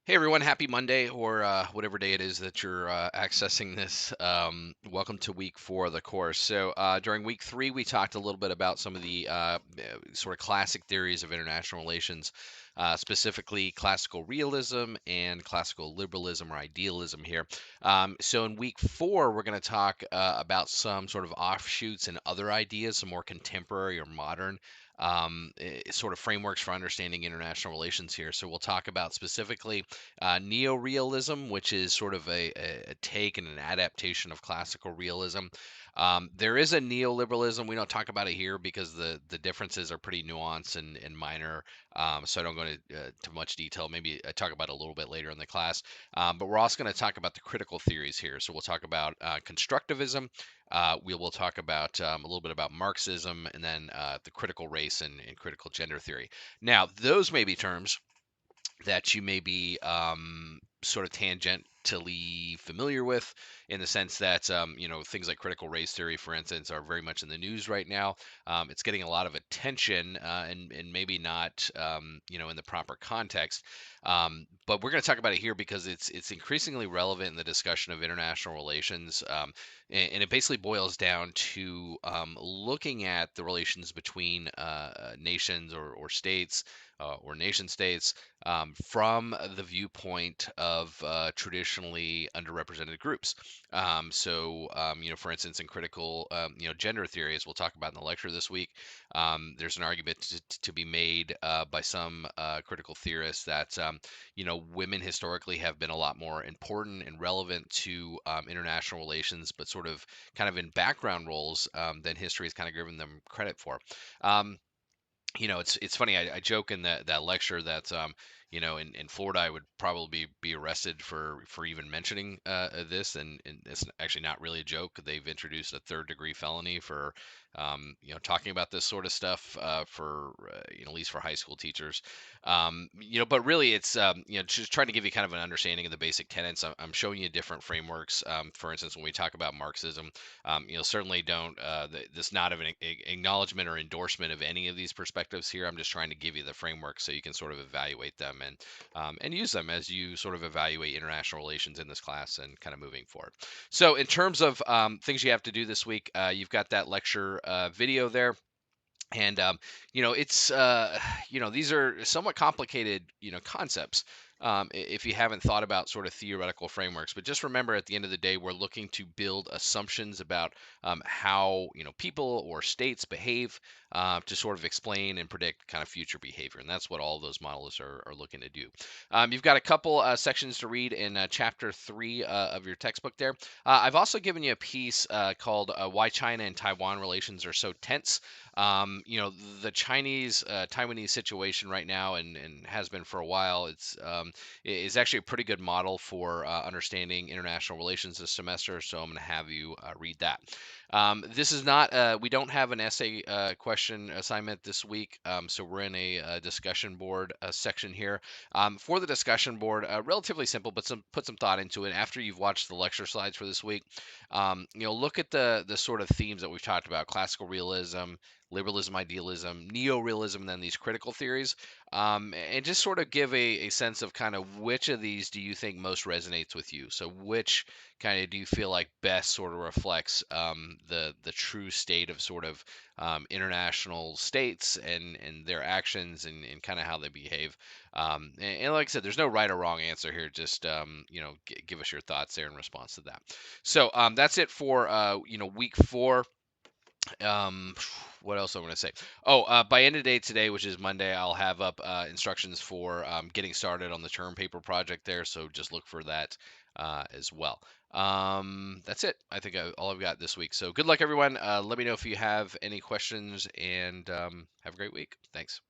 Hey everyone, happy Monday or whatever day it is that you're accessing this. Welcome to week 4 of the course. During week 3, we talked a little bit about some of the sort of classic theories of international relations, specifically classical realism and classical liberalism or idealism here. So in week 4, we're going to talk about some sort of offshoots and other ideas, some more contemporary or modern sort of frameworks for understanding international relations here. So we'll talk about specifically neorealism, which is sort of a take and an adaptation of classical realism. There is a neoliberalism. We don't talk about it here because the differences are pretty nuanced and minor. So I don't go into too much detail. Maybe I talk about it a little bit later in the class. But we're also going to talk about the critical theories here. So we'll talk about constructivism. We will talk about a little bit about Marxism and then the critical race and critical gender theory. Now, those may be terms that you may be sort of tangentially familiar with in the sense that things like critical race theory, for instance, are very much in the news right now. It's getting a lot of attention and maybe not in the proper context. But we're going to talk about it here because it's increasingly relevant in the discussion of international relations. And it basically boils down to looking at the relations between nations or states or nation states from the viewpoint of traditionally underrepresented groups. For instance, in critical, gender theory, as we'll talk about in the lecture this week, there's an argument to be made by some critical theorists that, women historically have been a lot more important and relevant to international relations, but sort of kind of in background roles than history has kind of given them credit for. Um, it's funny. I joke in that lecture that in Florida I would probably be arrested for even mentioning this, and it's actually not really a joke. They've introduced a third degree felony for talking about this sort of stuff for at least for high school teachers. But really it's just trying to give you kind of an understanding of the basic tenets. I'm showing you different frameworks. For instance, when we talk about Marxism, certainly don't. This is not of an acknowledgement or endorsement of any of these perspectives here. I'm just trying to give you the framework so you can sort of evaluate them and use them as you sort of evaluate international relations in this class and kind of moving forward. So, in terms of things you have to do this week, you've got that lecture video there. And it's these are somewhat complicated concepts if you haven't thought about sort of theoretical frameworks. But just remember, at the end of the day, we're looking to build assumptions about how people or states behave to sort of explain and predict kind of future behavior, and that's what all those models are looking to do. You've got a couple sections to read in chapter 3 of your textbook there. I've also given you a piece called "Why China and Taiwan Relations Are So Tense." The Chinese Taiwanese situation right now and has been for a while. Is actually a pretty good model for understanding international relations this semester. So I'm going to have you read that. This is not we don't have an essay question assignment this week, so we're in a discussion board section here. For the discussion board, relatively simple, but put some thought into it after you've watched the lecture slides for this week. Look at the sort of themes that we've talked about: classical realism, liberalism, idealism, neo-realism, and then these critical theories, and just sort of give a sense of kind of which of these do you think most resonates with you. So which kind of do you feel like best sort of reflects the true state of sort of international states and their actions and kind of how they behave. And like I said, there's no right or wrong answer here. Just give us your thoughts there in response to that. So that's it for week 4. Um, what else I'm going to say? Oh, by end of day today, which is Monday, I'll have up instructions for getting started on the term paper project there. So just look for that as well. That's it. I think all I've got this week. So good luck, everyone. Let me know if you have any questions and have a great week. Thanks.